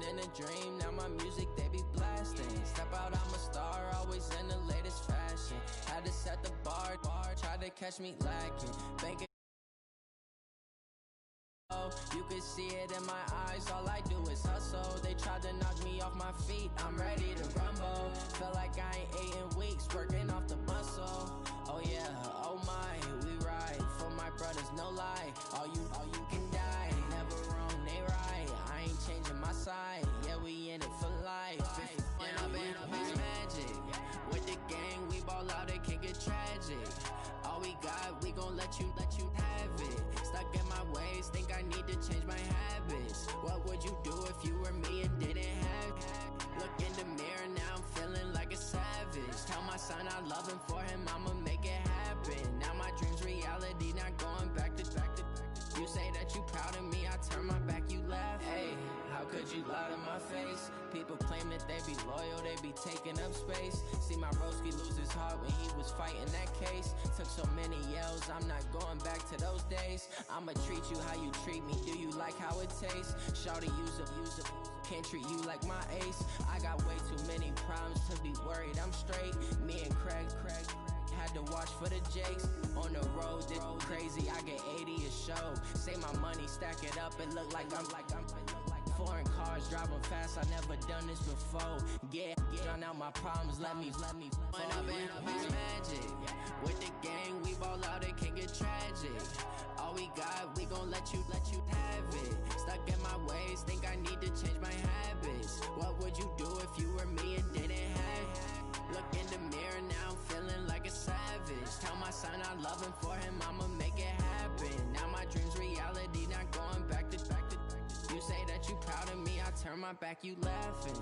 in a dream, now my music they be blasting. Step out, I'm a star, always in the latest fashion. Had to set the bar, try to catch me lacking. Bank you can see it in my eyes, all I do is hustle. They tried to knock me off my feet, I'm ready to rumble. Feel like I ain't ate in weeks, working off the muscle. Oh yeah, oh my, we ride for my brothers, no lie. All you can die, never wrong, they right. I ain't changing my side, yeah, we in it for life. When I've been magic, with the gang, we ball out, it can get tragic. All we got, we gon' let you have it. Stuck in my ways, think I need to change my habits. What would you do if you were me and didn't have? Look in the mirror, now I'm feeling like a savage. Tell my son I love him, for him I'ma make it happen. Now my dream's reality, not going back to. You say that you proud of me, I turn my back, you laugh. Hey, how could you lie to my face? People claim that they be loyal, they be taking up space. See my broski lose his heart when he was fighting that case. Took so many yells, I'm not going back to those days. I'ma treat you how you treat me, do you like how it tastes? Shawty, use up, can't treat you like my ace. I got way too many problems to be worried, I'm straight. Me and Craig had to watch for the Jakes. On the road, this crazy, I get 80 a show. Say my money, stack it up, it look like I'm foreign cars, driving fast, I never done this before. Get drown out my problems, let me When I've been magic, with the gang, we ball out, it can get tragic. All we got, we gon' let you have it. Stuck in my ways, think I need to change my habits. What would you do if you were me and didn't have? Look in the mirror, now I'm feeling like a savage. Tell my son I love him, for him I'ma make it happen. Now my dream's reality, not going back to. You say that you proud of me, I turn my back, you laughing.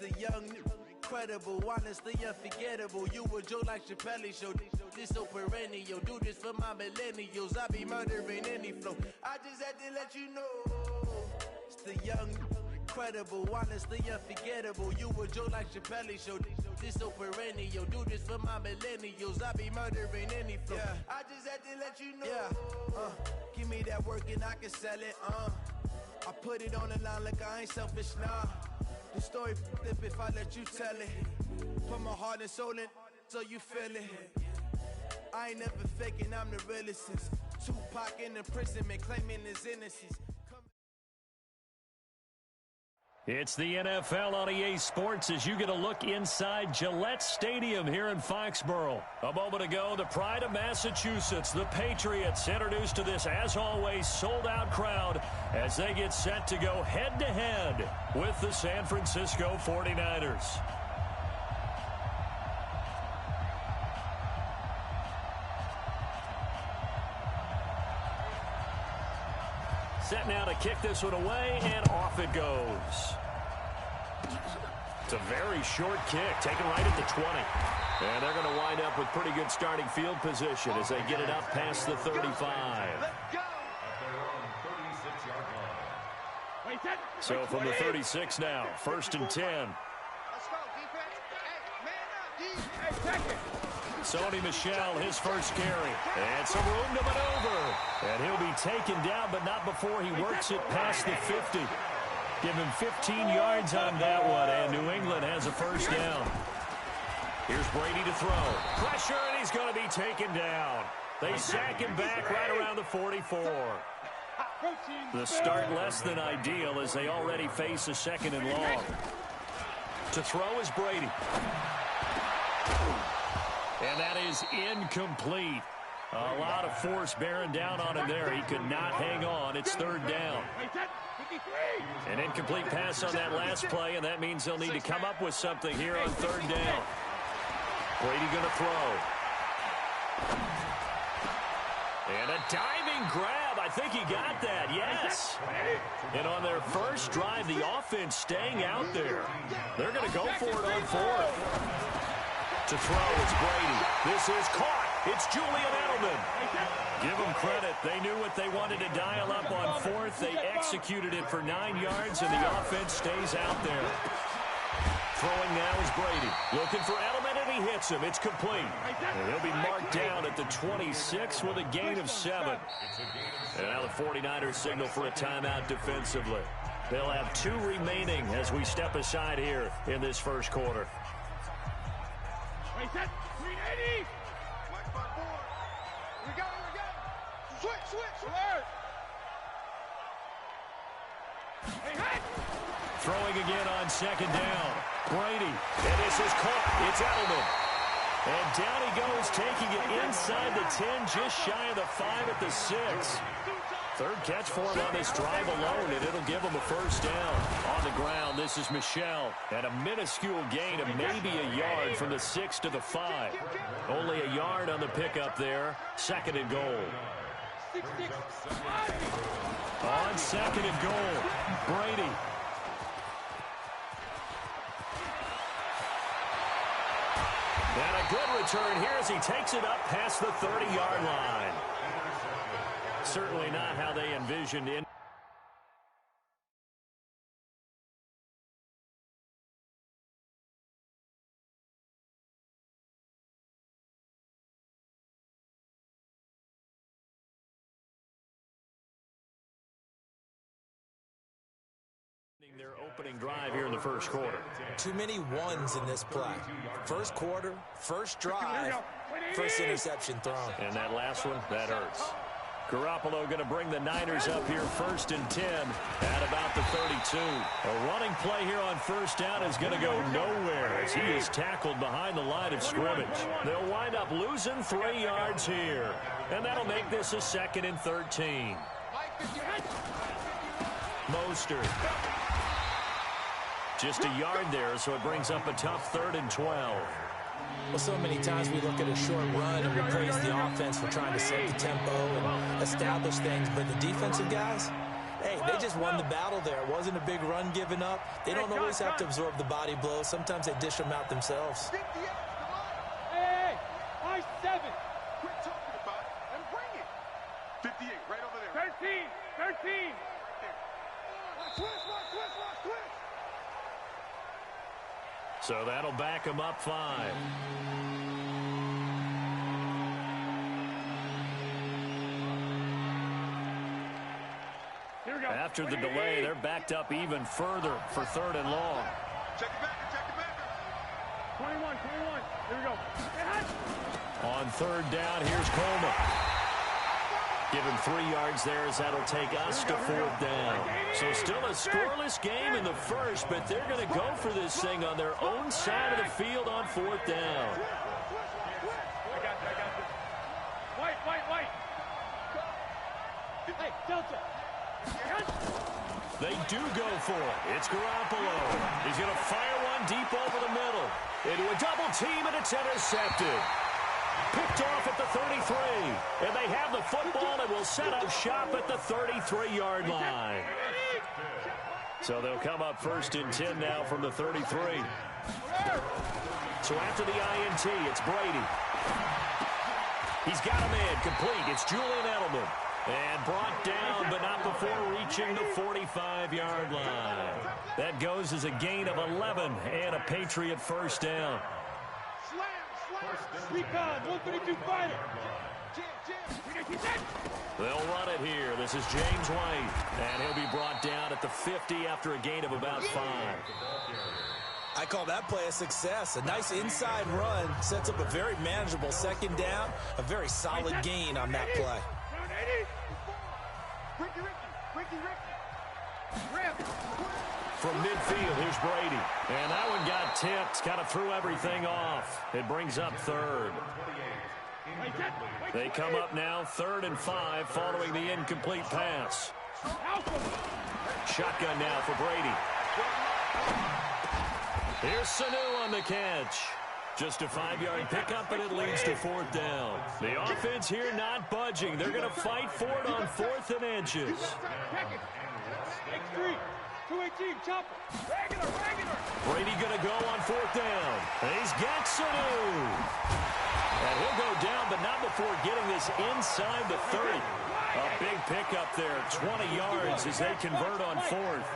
The young, incredible, honestly unforgettable. You a Joe like Chappelle show. This so perennial. Do this for my millennials. I be murdering any flow. I just had to let you know. It's the young, incredible, honestly unforgettable. You a Joe like Chappelle show. This so perennial. Do this for my millennials. I be murdering any flow. Yeah. I just had to let you know. Yeah. Give me that work and I can sell it. I put it on the line like I ain't selfish, nah. The story flip if I let you tell it. Put my heart and soul in so you feel it. I ain't never faking, I'm the realest since Tupac in imprisonment, claiming his innocence. It's the NFL on EA Sports as you get a look inside Gillette Stadium here in Foxborough. A moment ago, the pride of Massachusetts, the Patriots, introduced to this, as always, sold-out crowd as they get set to go head-to-head with the San Francisco 49ers. Set now to kick this one away, and off it goes. It's a very short kick, taken right at the 20. And they're going to wind up with pretty good starting field position as they get it up past the 35. So from the 36 now, 1st and 10. Sony Michel, his first carry. And some room to maneuver. And he'll be taken down, but not before he works it past the 50. Give him 15 yards on that one, and New England has a first down. Here's Brady to throw. Pressure, and he's going to be taken down. They sack him back right around the 44. The start less than ideal as they already face a 2nd and long. To throw is Brady. And that is incomplete. A lot of force bearing down on him there. He could not hang on. It's 3rd down. An incomplete pass on that last play, and that means they'll need to come up with something here on 3rd down. Brady going to throw. And a diving grab. I think he got that, yes. And on their first drive, the offense staying out there. They're going to go for it on fourth. To throw, it's Brady. This is caught. It's Julian Edelman. Give them credit. They knew what they wanted to dial up on fourth. They executed it for 9 yards, and the offense stays out there. Throwing now is Brady. Looking for Edelman, and he hits him. It's complete. And he'll be marked down at the 26 with a gain of 7. And now the 49ers signal for a timeout defensively. They'll have 2 remaining as we step aside here in this first quarter. Reset. 380. We go. Switch. Alert. Hey. Throwing again on second down. Brady. And this is caught. It's Edelman. And down he goes, taking it inside the 10, just shy of the 5 at the 6. Third catch for him on this drive alone, and it'll give him a first down. On the ground, this is Michel. And a minuscule gain of maybe a yard from the 6 to the 5. Only a yard on the pickup there. Second and goal. On second and goal, Brady. And a good return here as he takes it up past the 30-yard line. Certainly not how they envisioned it. Their opening drive here in the first quarter. Too many ones in this play. First quarter, first drive, first interception thrown. And that last one, that hurts. Garoppolo going to bring the Niners up here first and 10 at about the 32. A running play here on first down is going to go nowhere as he is tackled behind the line of scrimmage. They'll wind up losing 3 yards here. And that'll make this a second and 13. Mostert. Just a yard there, so it brings up a tough 3rd and 12. Well, so many times we look at a short run and we praise the offense for trying to set the tempo and establish things. But the defensive guys, hey, they just won the battle there. It wasn't a big run given up. They don't always have to absorb the body blows. Sometimes they dish them out themselves. Hey, I-7. Quit talking about it and bring it. 58, right over there. 13. Twist. So that'll back him up 5. After the delay, they're backed up even further for 3rd and long. Check it back. 21. Here we go. On 3rd down, here's Coleman. Give him 3 yards there as that'll take us to 4th down. So still a scoreless game in the first, but they're going to go for this thing on their own side of the field on 4th down. I got this. White. Hey, Delta. They do go for it. It's Garoppolo. He's going to fire one deep over the middle. Into a double team, and it's intercepted. Picked off at the 33, and they have the football and will set up shop at the 33-yard line. So they'll come up first and 10 now from the 33. So after the INT, it's Brady. He's got a man complete. It's Julian Edelman. And brought down, but not before reaching the 45-yard line. That goes as a gain of 11 and a Patriot first down. Recon, 132 fighter. They'll run it here. This is James White. And he'll be brought down at the 50 after a gain of about 5. I call that play a success. A nice inside run sets up a very manageable second down. A very solid gain on that play. Ricky. From midfield, here's Brady. And that one got tipped. Kind of threw everything off. It brings up 3rd. They come up now 3rd and 5 following the incomplete pass. Shotgun now for Brady. Here's Sanu on the catch. Just a 5-yard pickup, and it leads to 4th down. The offense here not budging. They're going to fight for it on 4th and inches. X3, 218, chopper. Regular. Brady going to go on 4th down. He's got Sanu. And he'll go down, but not before getting this inside the 30. A big pickup there, 20 yards as they convert on 4th.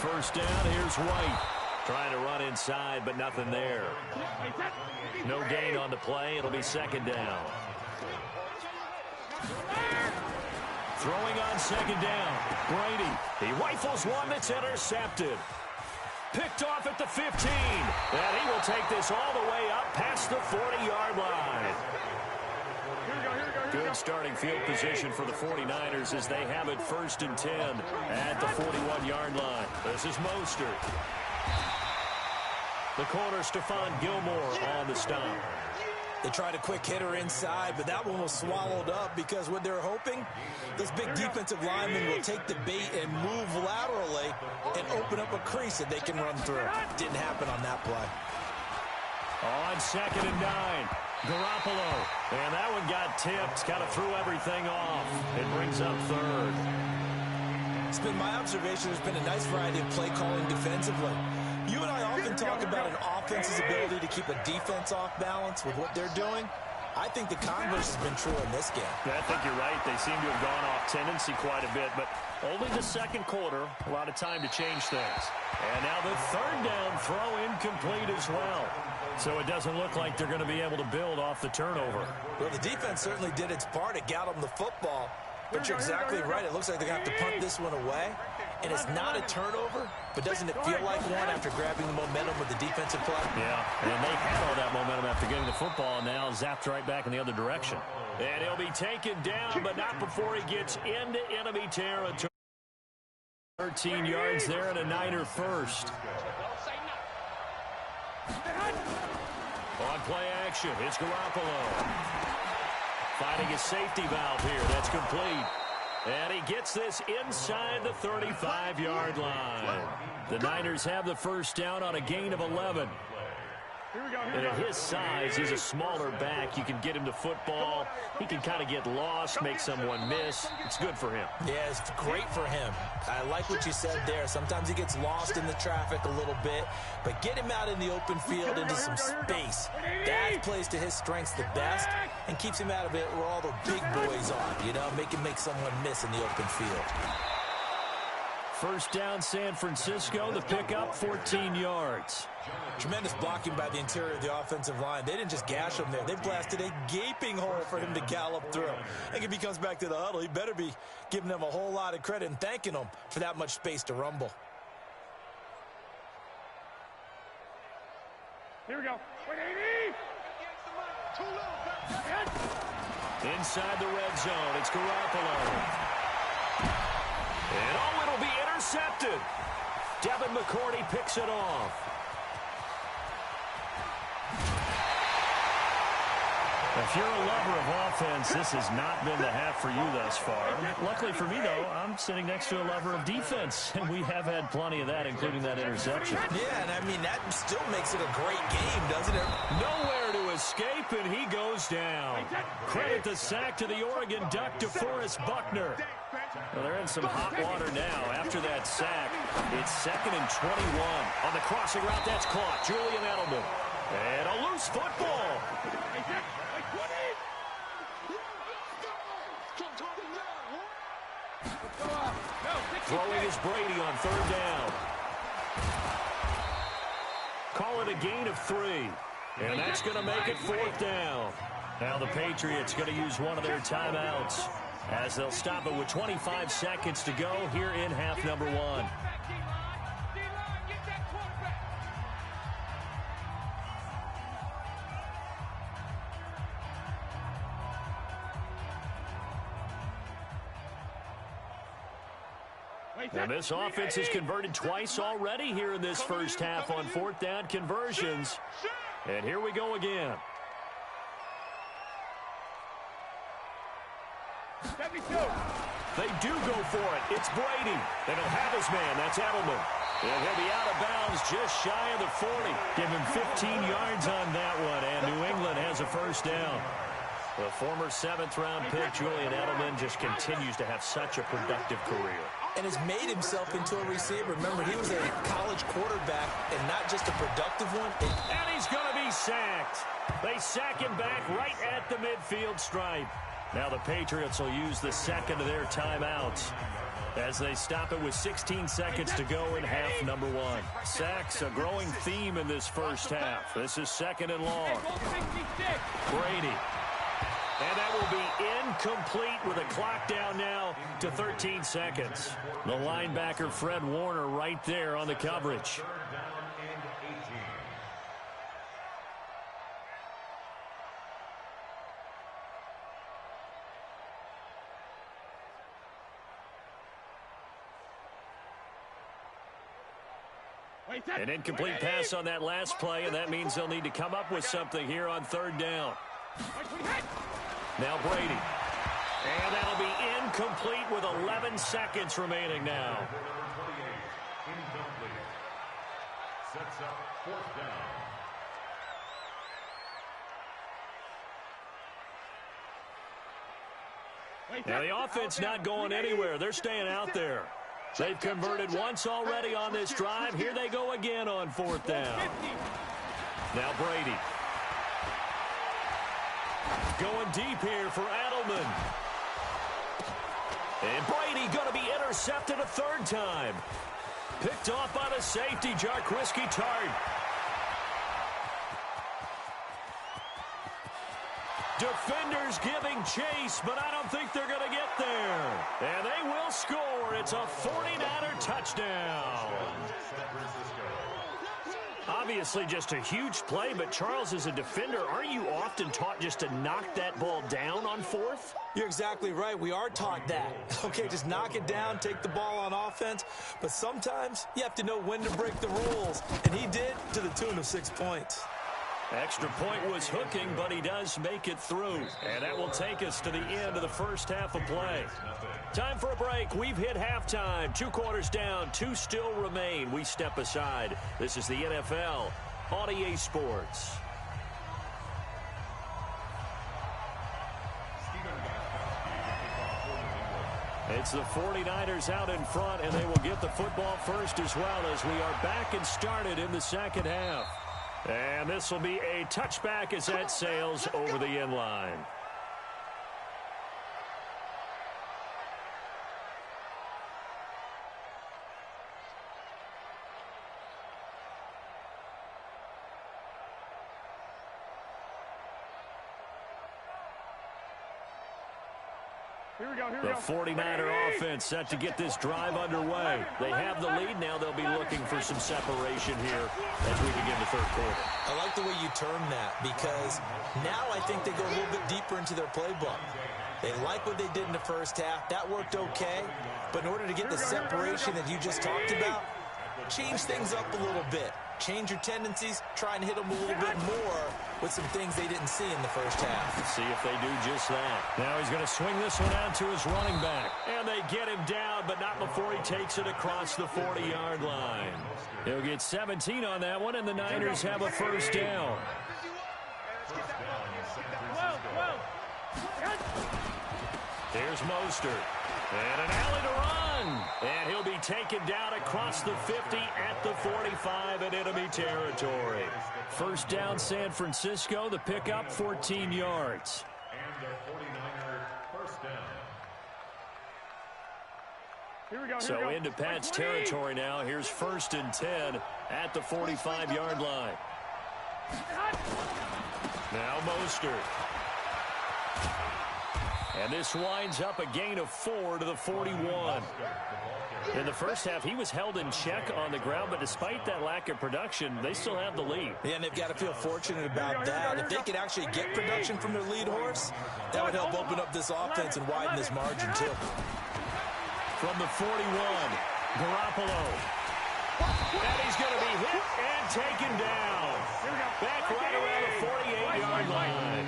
First down, here's White. Trying to run inside, but nothing there. No gain on the play. It'll be 2nd down. Throwing on 2nd down. Brady. He rifles one that's intercepted. Picked off at the 15. And he will take this all the way up past the 40-yard line. Good starting field position for the 49ers as they have it 1st and 10 at the 41-yard line. This is Mostert. The corner, Stephon Gilmore on the stop. They tried a quick hitter inside, but that one was swallowed up because what they're hoping, those big defensive linemen will take the bait and move laterally and open up a crease that they can run through. Didn't happen on that play. On 2nd and 9, Garoppolo. And that one got tipped, kind of threw everything off. It brings up 3rd. It's been my observation there's been a nice variety of play calling defensively. You and I often talk about an offense's ability to keep a defense off balance with what they're doing. I think the converse has been true in this game. I think you're right. They seem to have gone off tendency quite a bit, but only the 2nd quarter, a lot of time to change things. And now the 3rd down throw incomplete as well. So it doesn't look like they're going to be able to build off the turnover. Well, the defense certainly did its part. It got them the football. But you're exactly right. It looks like they're going to have to punt this one away. And it's not a turnover, but doesn't it feel like one after grabbing the momentum with the defensive play? Yeah, and they had all that momentum after getting the football, and now zapped right back in the other direction. And he'll be taken down, but not before he gets into enemy territory. 13 yards there and a Niner first. On play action, it's Garoppolo. Finding a safety valve here. That's complete. And he gets this inside the 35-yard line. The Niners have the 1st down on a gain of 11. And at his size, he's a smaller back. You can get him to football. He can kind of get lost, make someone miss. It's good for him. Yeah, it's great for him. I like what you said there. Sometimes he gets lost in the traffic a little bit, but get him out in the open field into some space. That plays to his strengths the best and keeps him out of it where all the big boys are, you know, make someone miss in the open field. 1st down, San Francisco. The pickup, 14 yards. Tremendous blocking by the interior of the offensive line. They didn't just gash him there. They blasted a gaping hole for him to gallop through. I think if he comes back to the huddle, he better be giving them a whole lot of credit and thanking them for that much space to rumble. Here we go. 180. Inside the red zone, it's Garoppolo. And it'll be intercepted. Devin McCourty picks it off. If you're a lover of offense, this has not been the half for you thus far. Luckily for me, though, I'm sitting next to a lover of defense, and we have had plenty of that, including that interception. Yeah, and I mean, that still makes it a great game, doesn't it? Nowhere to escape, and he goes down. Credit the sack to the Oregon Duck, DeForest Buckner. Well, they're in some hot water now. After that sack, it's 2nd and 21. On the crossing route, that's caught. Julian Edelman. And a loose football. Throwing is Brady on 3rd down. Call it a gain of 3. And that's going to make it 4th down. Now the Patriots going to use one of their timeouts as they'll stop it with 25 seconds to go here in half number 1. And this offense has converted twice already here in this first half on 4th down conversions. And here we go again. They do go for it. It's Brady. And he'll have his man. That's Edelman. And he'll be out of bounds just shy of the 40. Give him 15 yards on that one, and New England has a first down. The former seventh-round pick, Julian Edelman, just continues to have such a productive career. And has made himself into a receiver. Remember, he was a college quarterback and not just a productive one. And he's going to be sacked. They sack him back right at the midfield stripe. Now the Patriots will use the second of their timeouts as they stop it with 16 seconds to go in half number one. Sacks, a growing theme in this first half. This is second and long. Brady. And that will be incomplete with a clock down now to 13 seconds. The linebacker, Fred Warner, right there on the coverage. An incomplete pass on that last play, and that means they'll need to come up with something here on third down. Now Brady. And that'll be incomplete with 11 seconds remaining now. Sets up fourth down. Now the offense not going anywhere. They're staying out there. They've converted once already on this drive. Here they go again on fourth down. Now Brady. Going deep here for Edelman. And Brady going to be intercepted a third time. Picked off by the safety, Jarquiski Tart. Defenders giving chase, but I don't think they're going to get there. And they will score. It's a 49er touchdown. Obviously just a huge play, but Charles, as a defender, aren't you often taught just to knock that ball down on fourth? You're exactly right. We are taught that. Okay, just knock it down, take the ball on offense. But sometimes you have to know when to break the rules. And he did to the tune of 6 points. Extra point was hooking, but he does make it through. And that will take us to the end of the first half of play. Time for a break. We've hit halftime. 2 quarters down, 2 still remain. We step aside. This is the NFL on EA Sports. It's the 49ers out in front, and they will get the football first as well as we are back and started in the second half. And this will be a touchback as that sails over the end line. The 49er offense set to get this drive underway. They have the lead. Now they'll be looking for some separation here as we begin the third quarter. I like the way you term that because now I think they go a little bit deeper into their playbook. They like what they did in the first half. That worked okay. But in order to get the separation that you just talked about, change things up a little bit. Change your tendencies, try and hit them a little bit more with some things they didn't see in the first half. Let's see if they do just that. Now he's going to swing this one out to his running back. And they get him down, but not before he takes it across the 40-yard line. He'll get 17 on that one, and the Niners have a first down. Here's Mostert. And an alley to run. And he'll be taken down across the 50 at the 45 in enemy territory. First down, San Francisco. The pickup, 14 yards. And the 49er first down. Here we go. So into Pat's territory now. Here's 1st and 10 at the 45-yard line. Now Mostert. And this winds up a gain of 4 to the 41. In the first half, he was held in check on the ground, but despite that lack of production, they still have the lead. Yeah, and they've got to feel fortunate about that. If they could actually get production from their lead horse, that would help open up this offense and widen this margin, too. From the 41, Garoppolo. And he's going to be hit and taken down. Back right around the 48-yard line.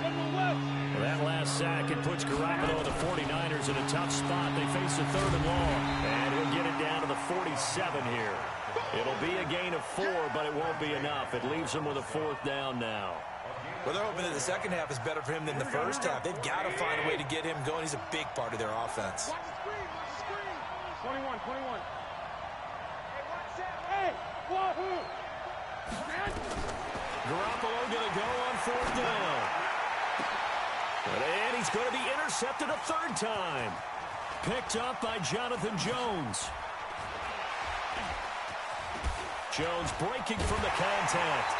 That last sack, it puts Garoppolo and the 49ers in a tough spot. They face a 3rd and long. And he'll get it down to the 47 here. It'll be a gain of 4, but it won't be enough. It leaves them with a 4th down now. Well, they're hoping that the second half is better for him than the first half. They've got to find a way to get him going. He's a big part of their offense. Watch the screen. Watch the screen. 21. Hey, watch that. Hey, wahoo. Garoppolo going to go on 4th down. And he's going to be intercepted a 3rd time. Picked up by Jonathan Jones. Jones breaking from the contact.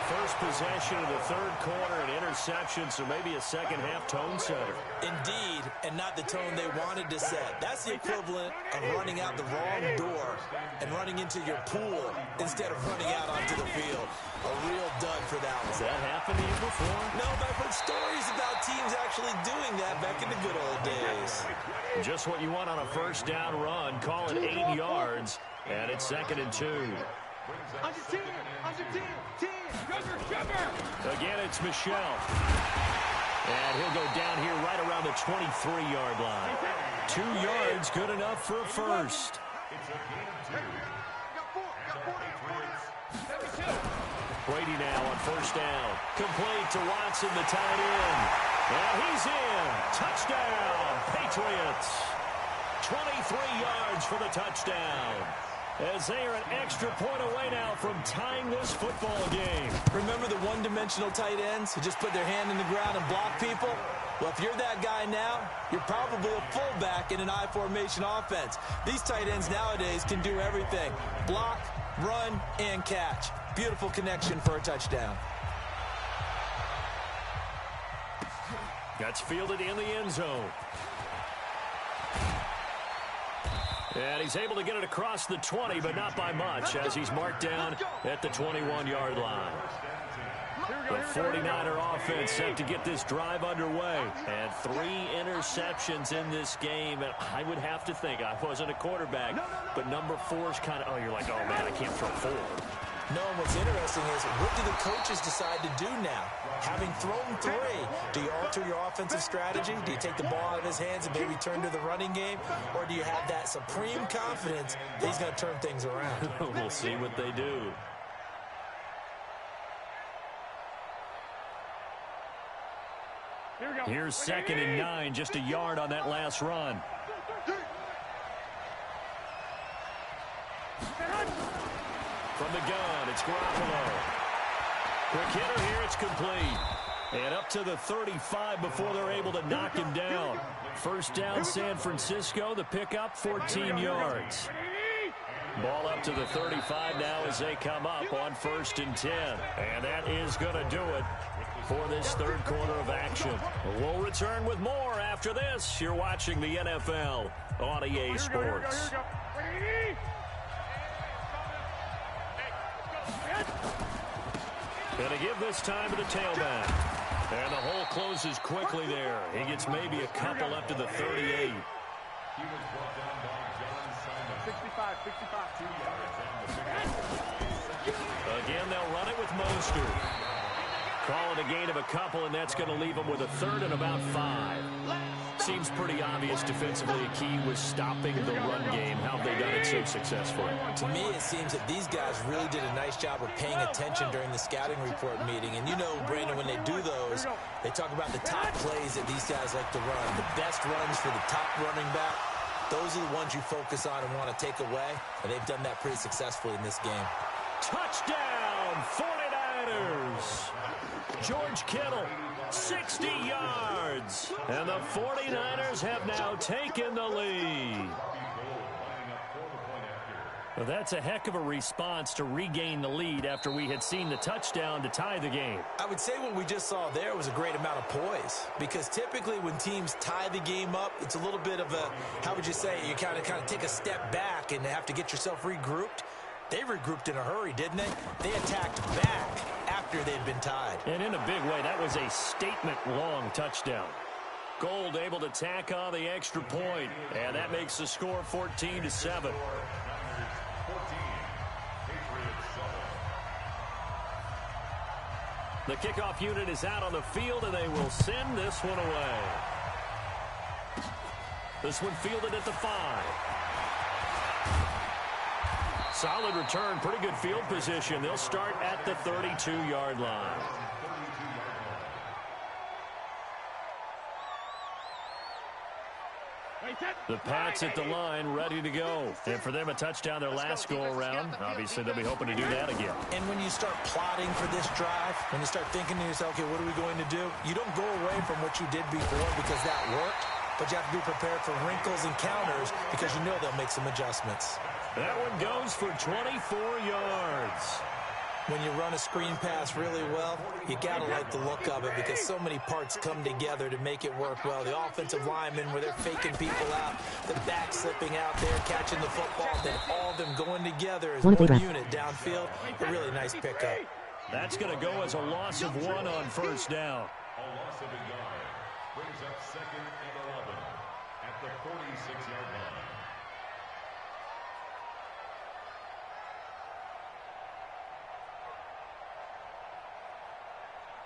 First possession of the 3rd quarter, an interception, so maybe a second-half tone setter. Indeed, and not the tone they wanted to set. That's the equivalent of running out the wrong door and running into your pool instead of running out onto the field. A real dud for that one. Has that happened to you before? No, but I've heard stories about teams actually doing that back in the good old days. Just what you want on a 1st down run. Call it 8 yards, and it's 2nd and 2. Under 10. Again, it's Michelle. And he'll go down here right around the 23-yard line. 2 yards, good enough for a first. Brady now on 1st down. Complete to Watson, the tight end. And he's in. Touchdown, Patriots. 23 yards for the touchdown. As they are an extra point away now from tying this football game. Remember the one-dimensional tight ends who just put their hand in the ground and block people? Well, if you're that guy now, you're probably a fullback in an I-formation offense. These tight ends nowadays can do everything. Block, run, and catch. Beautiful connection for a touchdown. That's fielded in the end zone. And he's able to get it across the 20, but not by much, as he's marked down at the 21-yard line. The 49er offense set to get this drive underway. And 3 interceptions in this game. And I would have to think, I wasn't a quarterback, but number 4's kind of, you're like, oh, man, I can't throw 4. No, what's interesting is, what do the coaches decide to do now? Having thrown 3, do you alter your offensive strategy? Do you take the ball out of his hands and maybe turn to the running game? Or do you have that supreme confidence that he's going to turn things around? We'll see what they do. Here's 2nd and 9, just a yard on that last run. From the gun, it's Garoppolo. Quick hitter here, it's complete. And up to the 35 before they're able to knock him down. 1st down, San Francisco. The pickup, 14 yards. Ball up to the 35 now as they come up on 1st and 10. And that is going to do it for this 3rd quarter of action. We'll return with more after this. You're watching the NFL on EA Sports. Going to give this time to the tailback. And the hole closes quickly there. He gets maybe a couple up to the 38. 65. Again, they'll run it with Mostert. Call it a gain of a couple, and that's going to leave them with a 3rd and about 5. Seems pretty obvious defensively. A key was stopping the run game. How have they done it so successfully? To me, it seems that these guys really did a nice job of paying attention during the scouting report meeting. And you know, Brandon, when they do those, they talk about the top plays that these guys like to run. The best runs for the top running back. Those are the ones you focus on and want to take away. And they've done that pretty successfully in this game. Touchdown, 49ers! George Kittle, 60 yards. And the 49ers have now taken the lead. Well, that's a heck of a response to regain the lead after we had seen the touchdown to tie the game. I would say what we just saw there was a great amount of poise, because typically when teams tie the game up, it's a little bit of a, how would you say, you kind of take a step back and have to get yourself regrouped. They regrouped in a hurry, didn't they? They attacked back after they'd been tied. And in a big way, that was a statement-long touchdown. Gold able to tack on the extra point, and that makes the score 14-7. The kickoff unit is out on the field, and they will send this one away. This one fielded at the 5. Solid return, pretty good field position. They'll start at the 32-yard line. The Pats at the line, ready to go. And for them, a touchdown their last go-around. Obviously, they'll be hoping to do that again. And when you start plotting for this drive, when you start thinking to yourself, okay, what are we going to do? You don't go away from what you did before because that worked, but you have to be prepared for wrinkles and counters because you know they'll make some adjustments. That one goes for 24 yards. When you run a screen pass really well, you got to like the look of it because so many parts come together to make it work well. The offensive linemen, where they're faking people out, the back slipping out there, catching the football, then all of them going together as one unit downfield. A really nice pickup. That's going to go as a loss of 1 on first down. A loss of a yard brings up 2nd and 11 at the 46-yard line.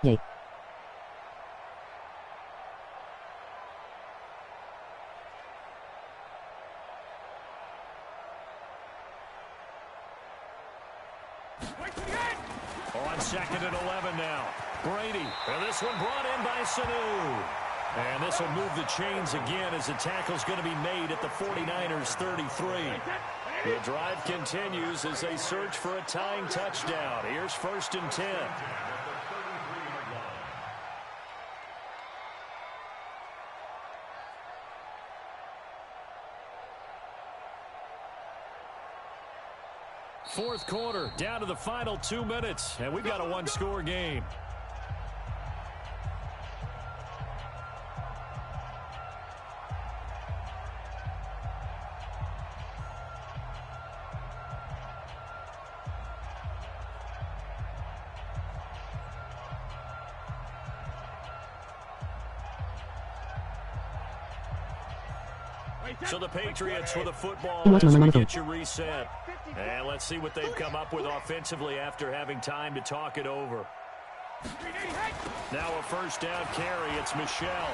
Yay. On 2nd and 11 now. Brady. And this one brought in by Sanu. And this will move the chains again as the tackle's going to be made at the 49ers 33. The drive continues as they search for a tying touchdown. Here's 1st and 10. Fourth quarter, down to the final 2 minutes, and we've got a one-score game. So the Patriots with the football as we get you reset. And let's see what they've come up with offensively after having time to talk it over. Now a first down carry. It's Michelle.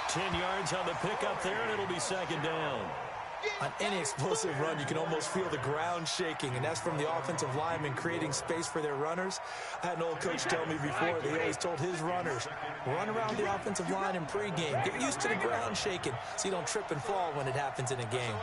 10 yards on the pickup there, and it'll be 2nd down. On any explosive run, you can almost feel the ground shaking, and that's from the offensive linemen creating space for their runners. I had an old coach tell me before, they always told his runners, run around the offensive line in pregame. Get used to the ground shaking so you don't trip and fall when it happens in a game.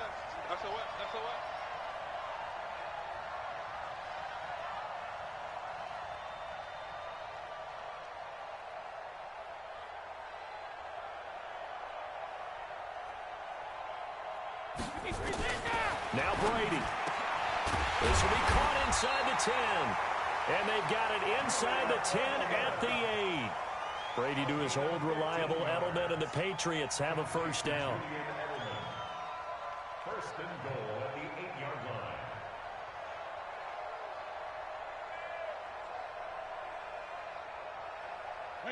Now Brady. This will be caught inside the 10. And they've got it inside the 10 at the 8. Brady to his old reliable Edelman, and the Patriots have a first down. 1st and goal at the 8-yard line.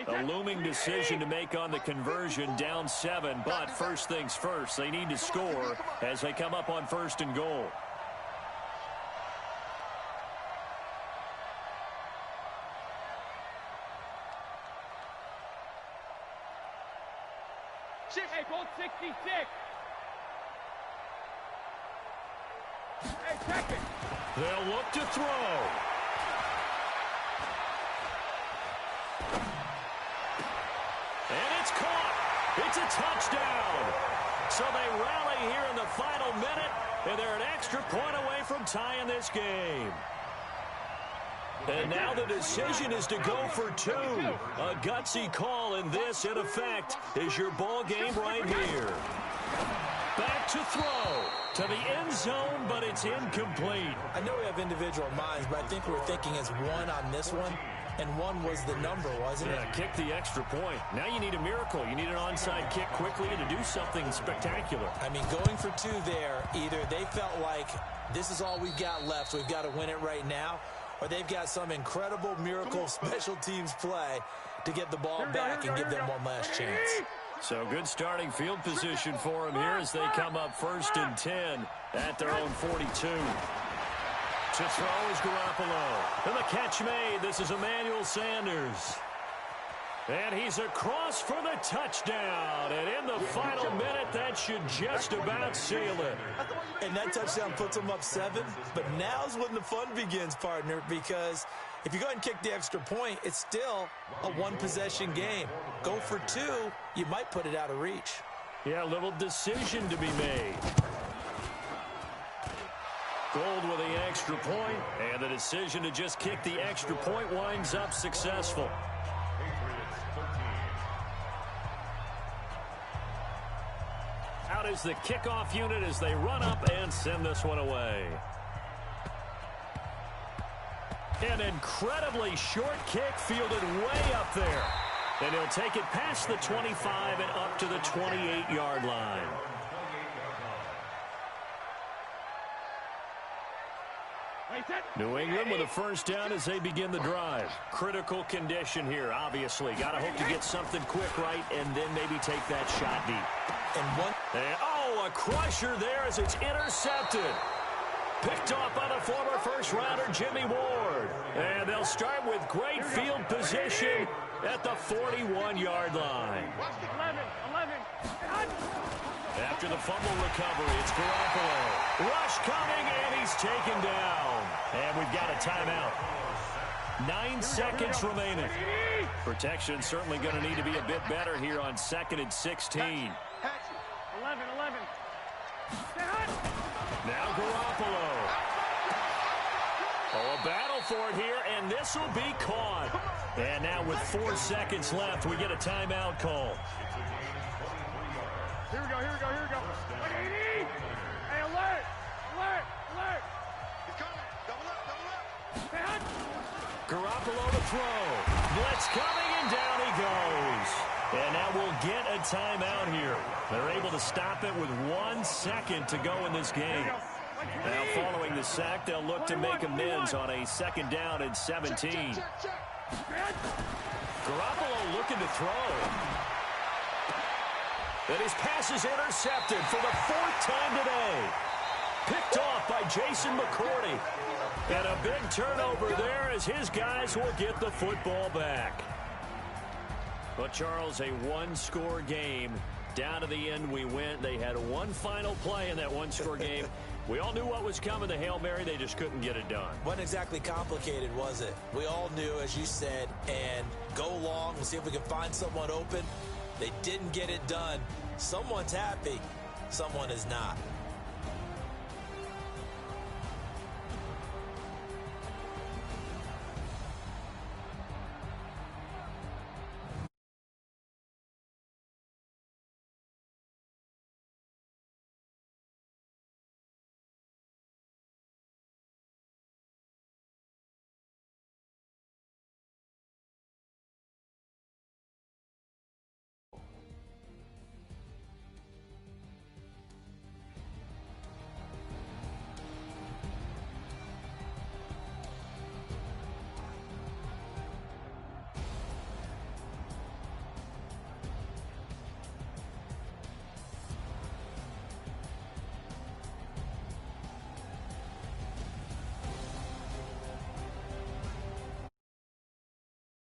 A looming decision to make on the conversion, down 7. But first things first, they need to score as they come up on 1st and goal. Hey, Bolt 66. Hey, check it. They'll look to throw. And it's caught. It's a touchdown. So they rally here in the final minute, and they're an extra point away from tying this game. And now the decision is to go for 2. A gutsy call, and this, in effect, is your ball game right here. Back to throw to the end zone, but it's incomplete. I know we have individual minds, but I think we're thinking as 1 on this one, and 1 was the number, wasn't it? Yeah, kick the extra point. Now you need a miracle. You need an onside kick quickly to do something spectacular. I mean, going for 2 there, either they felt like this is all we've got left, we've got to win it right now, or they've got some incredible miracle special teams play to get the ball back and give them one last chance. So good starting field position for them here as they come up 1st and 10 at their own 42. To throw is Garoppolo. And the catch made. This is Emmanuel Sanders. And he's across for the touchdown. And in the final minute, that should just about seal it. And that touchdown puts them up 7. But now's when the fun begins, partner, because if you go ahead and kick the extra point, it's still a one-possession game. Go for 2, you might put it out of reach. Yeah, a little decision to be made. Gold with the extra point, and the decision to just kick the extra point winds up successful. Out is the kickoff unit as they run up and send this one away. An incredibly short kick fielded way up there. And he'll take it past the 25 and up to the 28-yard line. New England with a first down as they begin the drive. Critical condition here, obviously. Got to hope to get something quick right and then maybe take that shot deep. A crusher there as it's intercepted. Picked off by the former first-rounder Jimmy Ward. And they'll start with great field position at the 41-yard line. 11. After the fumble recovery, it's Garoppolo. Rush coming, and he's taken down. And we've got a timeout. 9 seconds remaining. Protection certainly going to need to be a bit better here on 2nd and 16. 11. Now Garoppolo. Oh, a battle for it here, and this will be caught. And now with 4 seconds left, we get a timeout call. Here we go. Hey, alert. He's coming. Double up. Garoppolo to throw. Blitz coming, and down he goes. And now we'll get a timeout here. They're able to stop it with 1 second to go in this game. Now following the sack, they'll look to make amends on a 2nd down and 17. Garoppolo looking to throw. And his pass is intercepted for the 4th time today. Picked off by Jason McCourty. And a big turnover there as his guys will get the football back. But, Charles, a one-score game. Down to the end we went. They had one final play in that one-score game. We all knew what was coming, the Hail Mary. They just couldn't get it done. Wasn't exactly complicated, was it? We all knew, as you said, and go long. We'll see if we can find someone open. They didn't get it done. Someone's happy. Someone is not.